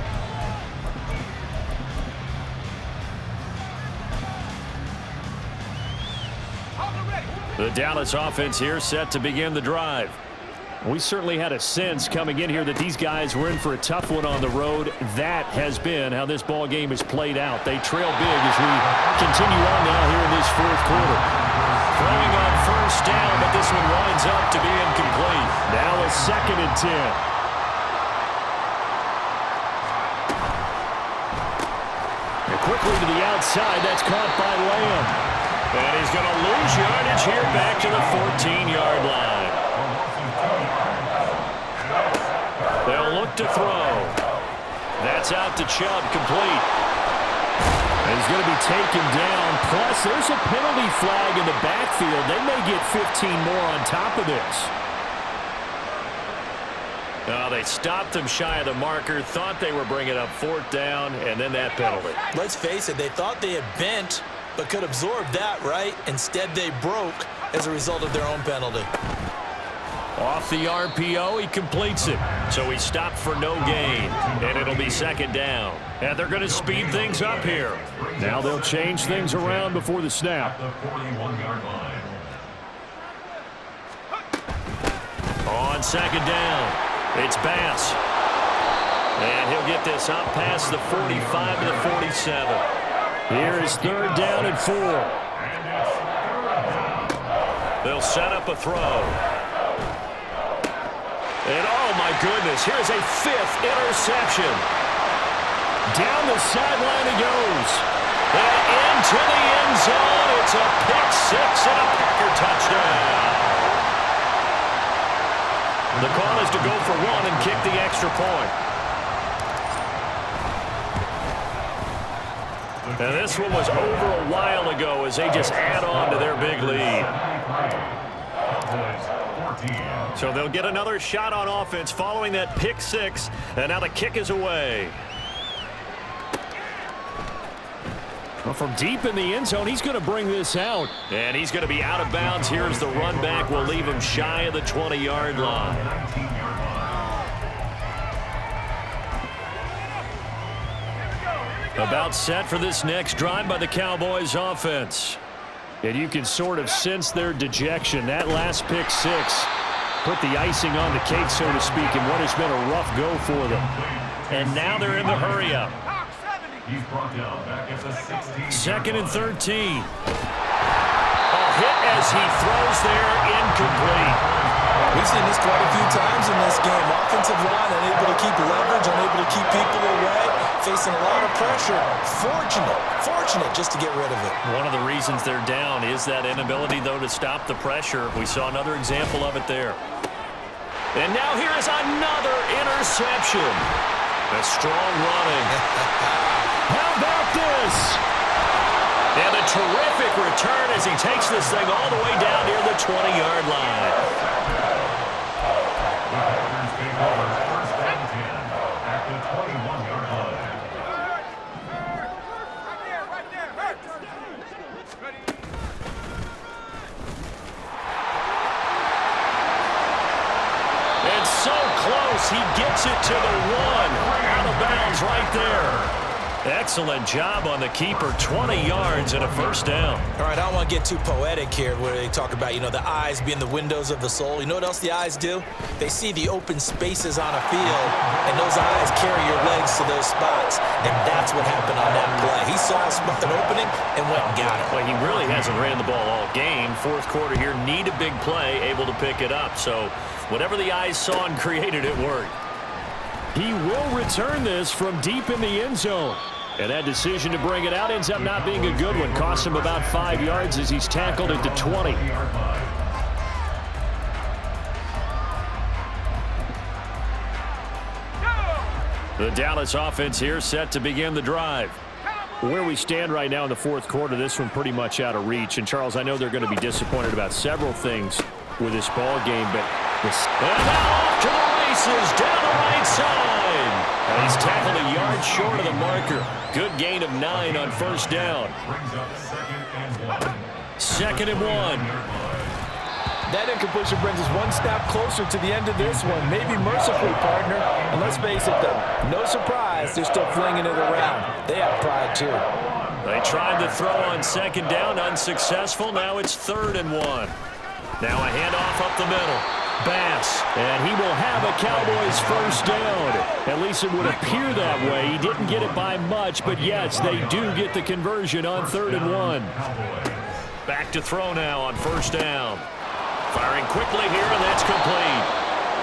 Speaker 1: The Dallas offense here set to begin the drive.
Speaker 2: We certainly had a sense coming in here that these guys were in for a tough one on the road. That has been how this ball game has played out. They trail big as we continue on now here in this fourth quarter.
Speaker 1: Throwing on first down, but this one winds up to be incomplete.
Speaker 2: Now a 2nd and 10. And quickly to the outside. That's caught by Lamb.
Speaker 1: And he's going to lose yardage here back to the 14-yard line. They'll look to throw. That's out to Chubb, complete.
Speaker 2: And he's going to be taken down. Plus, there's a penalty flag in the backfield. They may get 15 more on top of this.
Speaker 1: Oh, they stopped him shy of the marker, thought they were bringing up fourth down, and then that penalty.
Speaker 3: Let's face it, they thought they had bent, but could absorb that, right? Instead, they broke as a result of their own penalty.
Speaker 1: Off the RPO, he completes it. So he stopped for no gain, and it'll be second down. And they're going to speed things up here.
Speaker 2: Now they'll change things around before the snap.
Speaker 4: The 41-yard line.
Speaker 1: On second down, it's Bass. And he'll get this up past the 45 to the 47.
Speaker 2: Here is third down and 4.
Speaker 1: They'll set up a throw. And oh my goodness, here's a 5th interception.
Speaker 2: Down the sideline he goes.
Speaker 1: And into the end zone. It's a pick 6 and a Packer touchdown. The call is to go for 1 and kick the extra point. And this one was over a while ago as they just add on to their big lead. So they'll get another shot on offense following that pick 6, and now the kick is away.
Speaker 2: Well, from deep in the end zone, he's going to bring this out.
Speaker 1: And he's going to be out of bounds. Here's the run back. We'll leave him shy of the 20-yard line. About set for this next drive by the Cowboys offense.
Speaker 2: And you can sort of sense their dejection. That last pick 6 put the icing on the cake, so to speak, in what has been a rough go for them.
Speaker 1: And now they're in the hurry-up.
Speaker 4: He's brought down back at the 16.
Speaker 1: Second and 13. A hit as he throws there, incomplete.
Speaker 3: We've seen this quite a few times in this game. Offensive line unable to keep leverage, unable to keep people away, facing a lot of pressure. Fortunate just to get rid of it.
Speaker 1: One of the reasons they're down is that inability, though, to stop the pressure. We saw another example of it there. And now here is another interception. A strong running.
Speaker 2: How about this?
Speaker 1: And a terrific return as he takes this thing all the way down near the 20-yard line.
Speaker 4: First and 10 at the 21-yard line.
Speaker 1: It's so close. He gets it to the 1. Out of bounds right there. Excellent job on the keeper. 20 yards and a first down.
Speaker 3: All right, I don't want to get too poetic here where they talk about, the eyes being the windows of the soul. You know what else the eyes do? They see the open spaces on a field, and those eyes carry your legs to those spots. And that's what happened on that play. He saw an opening and went and got it.
Speaker 1: Well, he really hasn't ran the ball all game. Fourth quarter here, need a big play, able to pick it up. So whatever the eyes saw and created, it worked.
Speaker 2: He will return this from deep in the end zone. And that decision to bring it out ends up not being a good one. Costs him about 5 yards as he's tackled at the 20.
Speaker 1: The Dallas offense here set to begin the drive.
Speaker 2: Where we stand right now in the fourth quarter, this one pretty much out of reach. And, Charles, I know they're going to be disappointed about several things with this ball game, but this...
Speaker 1: And now off to the races down the right side. And he's tackled a yard short of the marker. Good gain of 9 on first down.
Speaker 4: Brings up
Speaker 1: Second and 1.
Speaker 5: That incompletion brings us one step closer to the end of this one. Maybe mercifully, partner. And let's face it, though, no surprise, they're still flinging it around. They have pride, too.
Speaker 1: They tried to throw on second down, unsuccessful. Now it's third and 1. Now a handoff up the middle. Bass, and he will have a Cowboys first down. At least it would appear that way. He didn't get it by much, but yes, they do get the conversion on third and 1. Back to throw now on first down. Firing quickly here, and that's complete.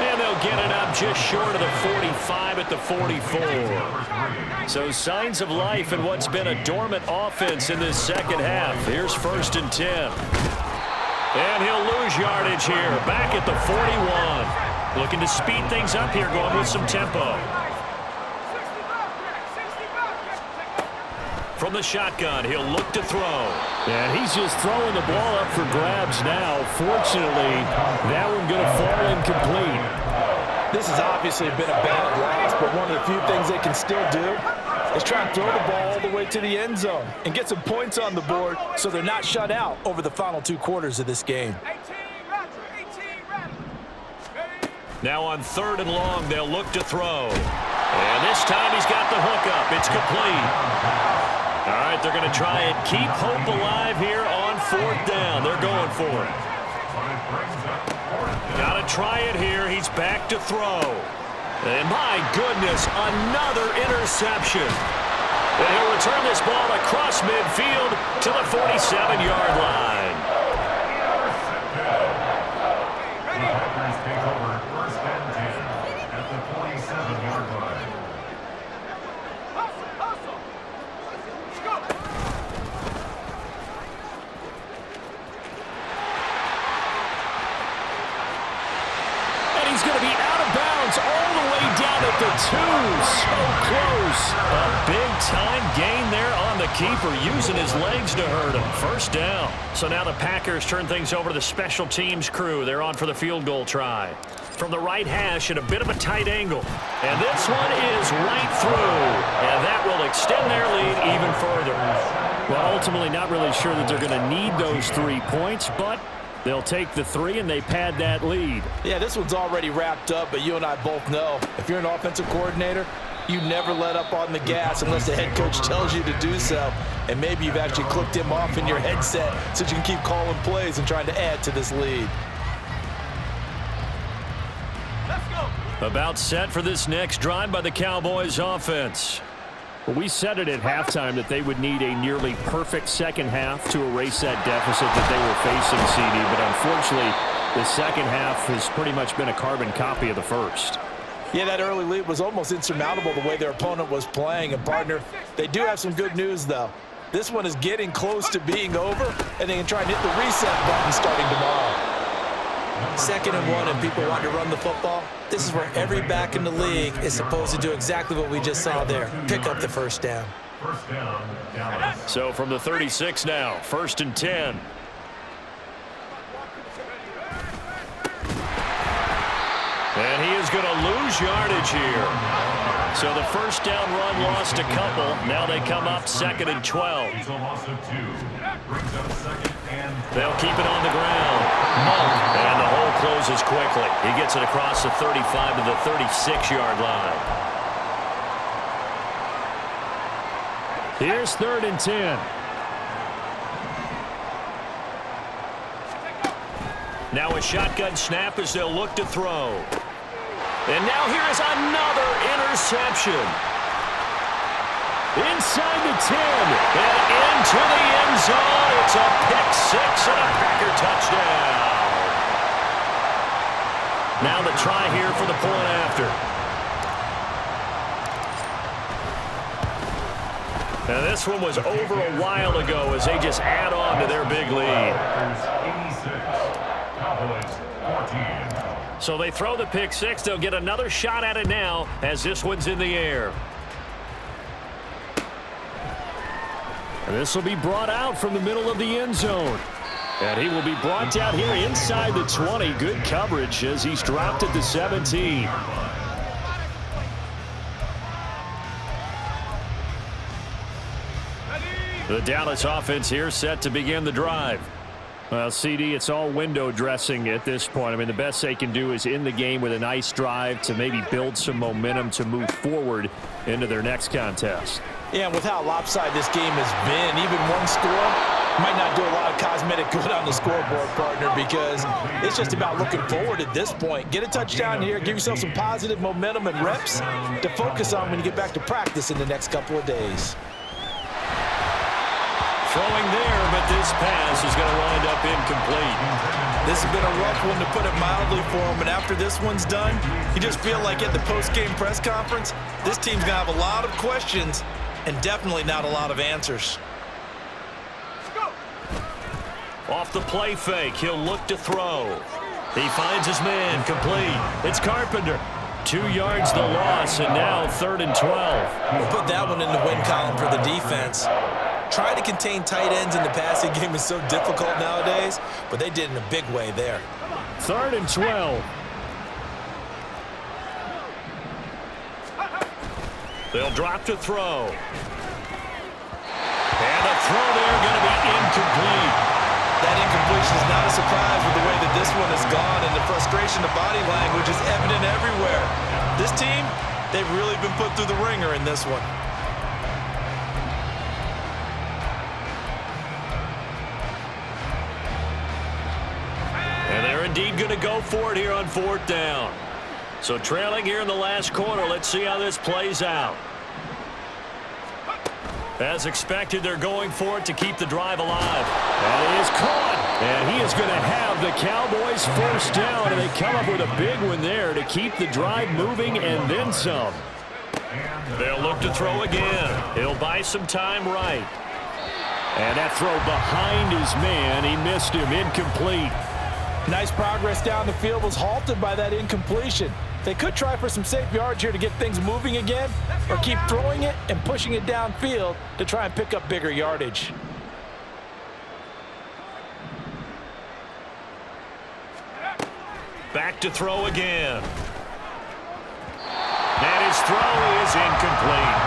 Speaker 1: And they'll get it up just short of the 45 at the 44. So signs of life in what's been a dormant offense in this second half. Here's first and 10. And he'll lose yardage here, back at the 41. Looking to speed things up here, going with some tempo. From the shotgun, he'll look to throw.
Speaker 2: And he's just throwing the ball up for grabs now. Fortunately, that one going to fall incomplete.
Speaker 5: This has obviously been a bad loss, but one of the few things they can still do is try and throw the ball all the way to the end zone and get some points on the board so they're not shut out over the final 2 quarters of this game.
Speaker 1: Now on 3rd and long, they'll look to throw. And this time he's got the hook up. It's complete. All right, they're going to try and keep hope alive here on 4th down. They're going for it. Got to try it here. He's back to throw. And my goodness, another interception. And he'll return this ball across midfield to the 47-yard line.
Speaker 4: The Packers take over 1st and 10 at the 47-yard line.
Speaker 2: And he's going to be out of bounds all the way down at the 2. So close. A big-time gain there on the keeper, using his legs to hurt him. 1st down. So now the Packers turn things over to the special teams crew. They're on for the field goal try. From the right hash at a bit of a tight angle. And this one is right through. And that will extend their lead even further. Well, ultimately not really sure that they're going to need those 3 points, but they'll take the 3 and they pad that lead.
Speaker 5: Yeah, this one's already wrapped up, but you and I both know if you're an offensive coordinator, you never let up on the gas unless the head coach tells you to do so. And maybe you've actually clicked him off in your headset so you can keep calling plays and trying to add to this lead.
Speaker 1: About set for this next drive by the Cowboys offense.
Speaker 2: Well, we said it at halftime that they would need a nearly perfect second half to erase that deficit that they were facing, CD. But unfortunately, the second half has pretty much been a carbon copy of the first.
Speaker 5: Yeah, that early lead was almost insurmountable the way their opponent was playing. And, partner, they do have some good news, though. This one is getting close to being over, and they can try and hit the reset button starting tomorrow.
Speaker 3: 2nd and 1 and people want to run the football. This is where every back in the league is supposed to do exactly what we just saw there. Pick up the 1st down.
Speaker 4: 1st down, Dallas.
Speaker 1: So from the 36 now, 1st and 10. And he is going to lose yardage here. So the 1st down run lost a couple. Now they come up 2nd and 12.
Speaker 4: He's a loss of 2. Brings up 2nd and 12.
Speaker 1: They'll keep it on the ground. And the hole closes quickly. He gets it across the 35 to the 36-yard line.
Speaker 2: Here's 3rd and 10.
Speaker 1: Now a shotgun snap as they'll look to throw. And now here is another interception. Inside the 10 and into the end zone. It's a pick-6 and a Packer touchdown. Now the try here for the point after. Now this one was over a while ago as they just add on to their big lead.
Speaker 4: 86. Cowboys 14.
Speaker 1: So they throw the pick-6. They'll get another shot at it now as this one's in the air.
Speaker 2: And this will be brought out from the middle of the end zone. And he will be brought down here inside the 20. Good coverage as he's dropped at the 17.
Speaker 1: The Dallas offense here set to begin the drive.
Speaker 2: Well, CD, it's all window dressing at this point. I mean, the best they can do is in the game with a nice drive to maybe build some momentum to move forward into their next contest.
Speaker 5: Yeah, and with how lopsided this game has been, even one score might not do a lot of cosmetic good on the scoreboard, partner, because it's just about looking forward at this point. Get a touchdown here, give yourself some positive momentum and reps to focus on when you get back to practice in the next couple of days.
Speaker 1: Throwing there, but this pass is going to wind up incomplete.
Speaker 3: This has been a rough one, to put it mildly, for him. And after this one's done, you just feel like at the post-game press conference, this team's going to have a lot of questions and definitely not a lot of answers.
Speaker 1: Off the play fake, he'll look to throw. He finds his man, complete. It's Carpenter. 2 yards the loss, and now 3rd and 12.
Speaker 3: We'll put that one in the win column for the defense. Trying to contain tight ends in the passing game is so difficult nowadays, but they did in a big way there.
Speaker 2: 3rd and 12.
Speaker 1: They'll drop to throw. And the throw there going to be incomplete.
Speaker 3: That is not a surprise with the way that this one has gone, and the frustration, the body language is evident everywhere. This team, they've really been put through the ringer in this one.
Speaker 1: And they're indeed going to go for it here on 4th down. So trailing here in the last quarter, let's see how this plays out. As expected, they're going for it to keep the drive alive.
Speaker 2: That is caught. And he is going to have the Cowboys 1st down, and they come up with a big one there to keep the drive moving and then some.
Speaker 1: They'll look to throw again. He'll buy some time right.
Speaker 2: And that throw behind his man, he missed him, incomplete.
Speaker 5: Nice progress down the field was halted by that incompletion. They could try for some safe yards here to get things moving again, or keep throwing it and pushing it downfield to try and pick up bigger yardage.
Speaker 1: Back to throw again. And his throw is incomplete.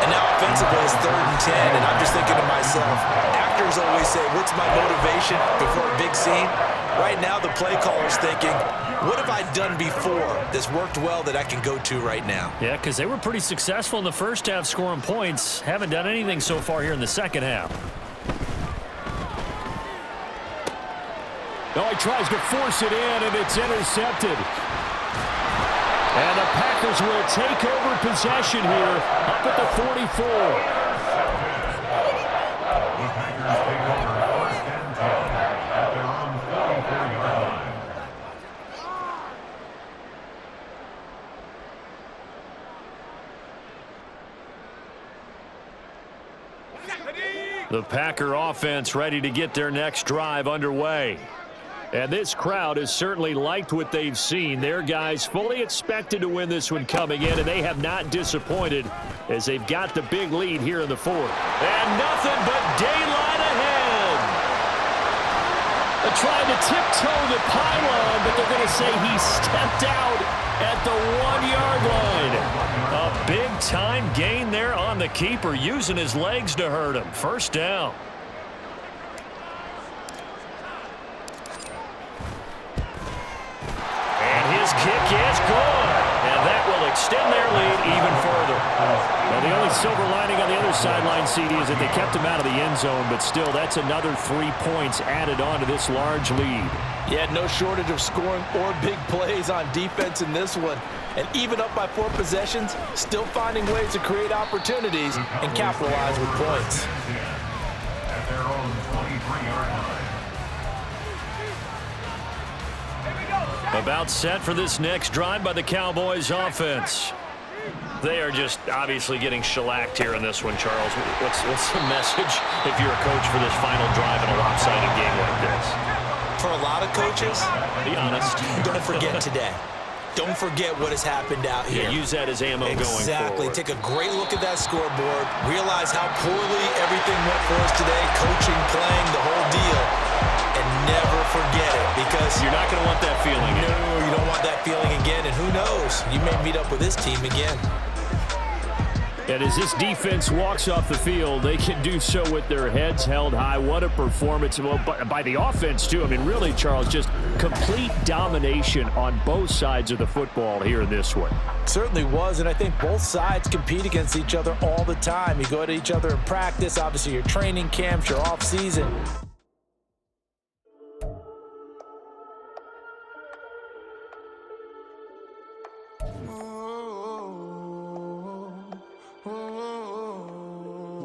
Speaker 3: And now offensively it's 3rd and 10, and I'm just thinking to myself, actors always say, what's my motivation before a big scene? Right now the play caller's thinking, what have I done before that's worked well that I can go to right now?
Speaker 1: Yeah, because they were pretty successful in the first half scoring points. Haven't done anything so far here in the second half.
Speaker 2: No, he tries to force it in, and it's intercepted. And the Packers will take over possession here up at the 44.
Speaker 4: The Packers take over 1st and 10 at their own 44-yard line.
Speaker 2: The Packer offense ready to get their next drive underway. And this crowd has certainly liked what they've seen. Their guys fully expected to win this one coming in, and they have not disappointed as they've got the big lead here in the 4th.
Speaker 1: And nothing but daylight ahead.
Speaker 2: They're trying to tiptoe the pylon, but they're going to say he stepped out at the 1-yard line.
Speaker 1: A big-time gain there on the keeper, using his legs to hurt him. 1st down. His kick is good, and that will extend their lead even further.
Speaker 2: Now, the only silver lining on the other sideline, CD, is that they kept him out of the end zone, but still, that's another 3 points added on to this large lead.
Speaker 5: Yeah, no shortage of scoring or big plays on defense in this one. And even up by 4 possessions, still finding ways to create opportunities and capitalize with points.
Speaker 4: At their own 23-yard line.
Speaker 1: About set for this next drive by the Cowboys offense. They are just obviously getting shellacked here in this one, Charles. What's the message if you're a coach for this final drive in a lopsided game like this?
Speaker 3: For a lot of coaches,
Speaker 1: Be honest.
Speaker 3: don't forget today. Don't forget what has happened out here.
Speaker 1: Yeah, use that as ammo going forward.
Speaker 3: Exactly. Take a great look at that scoreboard. Realize how poorly everything went for us today. Coaching, playing, the whole deal. And never forget it, because
Speaker 1: You're not going to want that feeling again.
Speaker 3: no, you don't want that feeling again. And who knows? You may meet up with this team again.
Speaker 2: And as this defense walks off the field, they can do so with their heads held high. What a performance by the offense, too. I mean, really, Charles, just complete domination on both sides of the football here in this one.
Speaker 5: Certainly was, and I think both sides compete against each other all the time. You go to each other in practice, obviously your training camps, your off-season.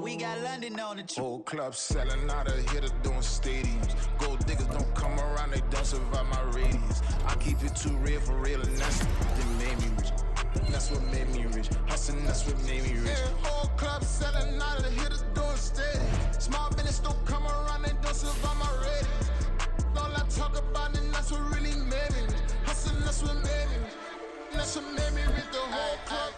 Speaker 6: We got London on the
Speaker 7: Whole club selling out of hitter doing stadiums. Gold diggers don't come around, they don't survive my radius. I keep it too real for real, and that's what made me rich. That's what made me rich. Hustling, that's what made me rich. Yeah, whole club selling out of hitters doing steady. Small business don't come around, they don't survive my radius. All I talk about, and that's what really made me rich. Hustling, that's what made me rich. That's what made me rich. The whole club.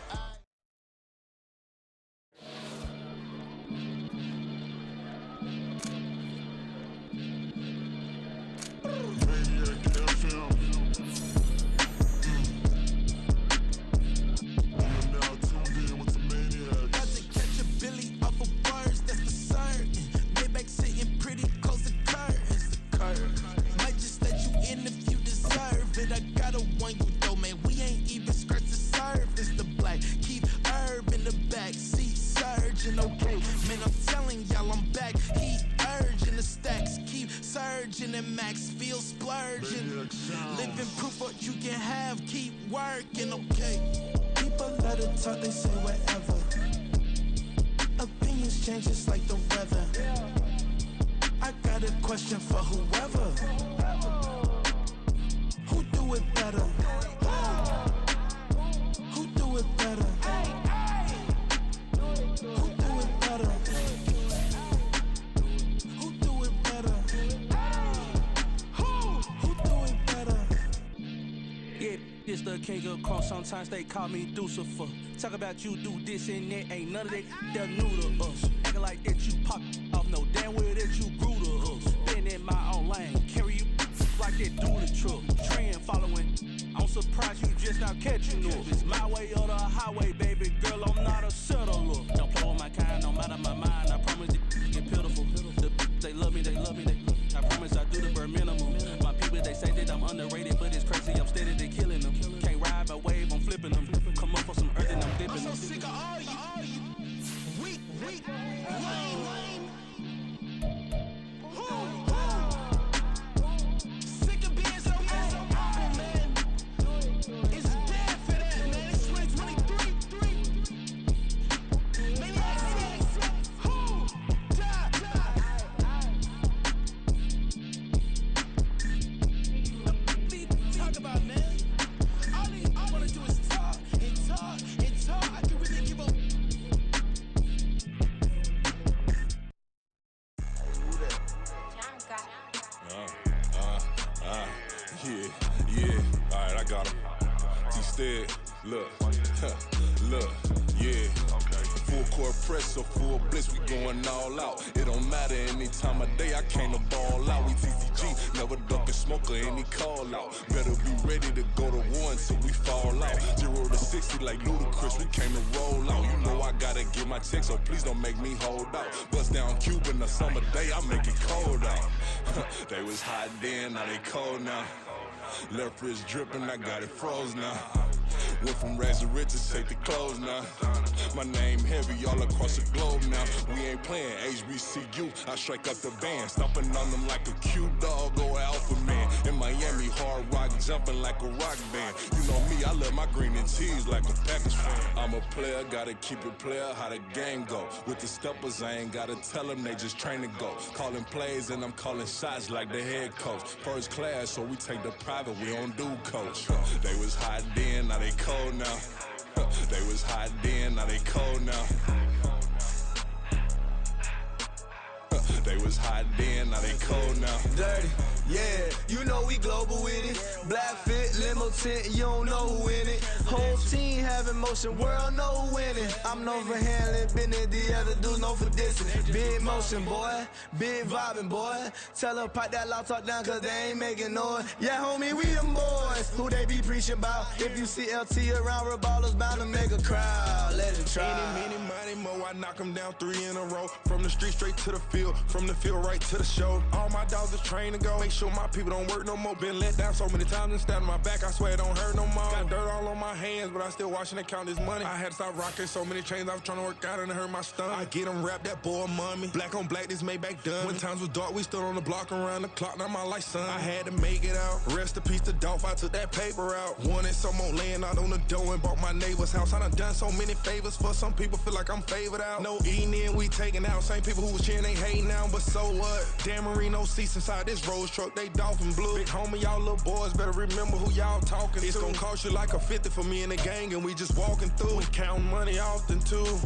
Speaker 7: max, feel splurging. Living proof what you can have, keep working, okay. People let it talk, they say whatever. Opinions change just like the weather. I got a question for whoever. Who do it better? Who do it better? Who do it better? Who do it better? Who do it better?
Speaker 6: Yeah, this the king of cross. Sometimes they call me Lucifer. Talk about you do this and that. Ain't none of that. They're new to us. Acting like that you pop off. No damn well that you grew to us. Been in my own lane. Carry you like that do the truck. Trend following. I'm surprised you just not catching up. It's my way or the highway, baby girl. I'm not a settler. Don't play with my kind, no matter my mind. I promise it get pitiful. They love me, they love me, they love me. I promise I do the bare minimum. My people, they say that I'm underrated, but it's crazy. I'm steady, they killing them. Can't ride my wave, I'm flipping them. Come up for some earth and I'm dipping them.
Speaker 7: I'm so sick of all you weak, lame. Sick of being so awful, man. It's bad for that, man. It's 2023. Maybe I see. Who? Talk about, man. All I wanna do is talk and talk and talk. I can really give up.
Speaker 8: Yeah, alright, I got him. T-Stead, look, yeah. Full court press, so full blitz, we going all out. It don't matter any time of day, I came to ball out. We TCG, never ducking smoke or any call out. Better be ready to go to war until we fall out. 0 to 60 like Ludacris, we came to roll out. You know I gotta get my check, so please don't make me hold out. Bust down Cuban a summer day, I make it cold out. They was hot then, now they cold now. Left wrist dripping, I got it froze now. Went from rags to riches, take the clothes now. My name heavy all across the globe now. We ain't playing HBCU, I strike up the band. Stomping on them like a cute dog or alpha man. In Miami, hard rock jumping like a rock band. You know me, I love my green and cheese like a Packers fan. I'm a player, gotta keep it player, how the game go. With the steppers, I ain't gotta tell them, they just train to go. Calling plays and I'm calling shots like the head coach. First class, so we take the private, we don't do coach. They was hot then, now they cold now. They was hot then, now they cold now. They was hot then, now they cold now.
Speaker 9: Dirty, yeah, you know we global with it. Black fit, limo tint, you don't know who in it. Whole team having motion, world know who winning. I'm known for handling business, the other dudes known for dissing. Big motion, boy, big vibing, boy. Tell her pipe that loud talk down, cause they ain't making noise. Yeah, homie, we them boys, who they be preaching about. If you see LT around, Reballo's bound to make a crowd. Let it try.
Speaker 10: Any, money, mo, I knock them down 3 in a row. From the street straight to the field, from the field right to the show. All my dogs is trained to go. Make sure my people don't work no more. Been let down so many times and stabbed my back. I swear it don't hurt no more. Got dirt all on my hands, but I still watching and count this money. I had to stop rocking so many chains. I was trying to work out and it hurt my stomach. I get them wrapped, that boy mommy. Black on black, this Maybach done. When times was dark, we stood on the block around the clock. Now my life, son. I had to make it out. Rest in peace to Dolph. I took that paper out. Wanted some more laying out on the dough and bought my neighbor's house. I done so many favors for some people. Feel like I'm favored out. No eating in, we taking out. Same people who was cheering, they hating now, but so what? Dan Marino seats inside this Rolls truck, they Dolphin blue. Big homie, y'all little boys better remember who y'all talking to. It's gonna cost you like a 50 for me and the gang, and we just walking through. We counting money often too.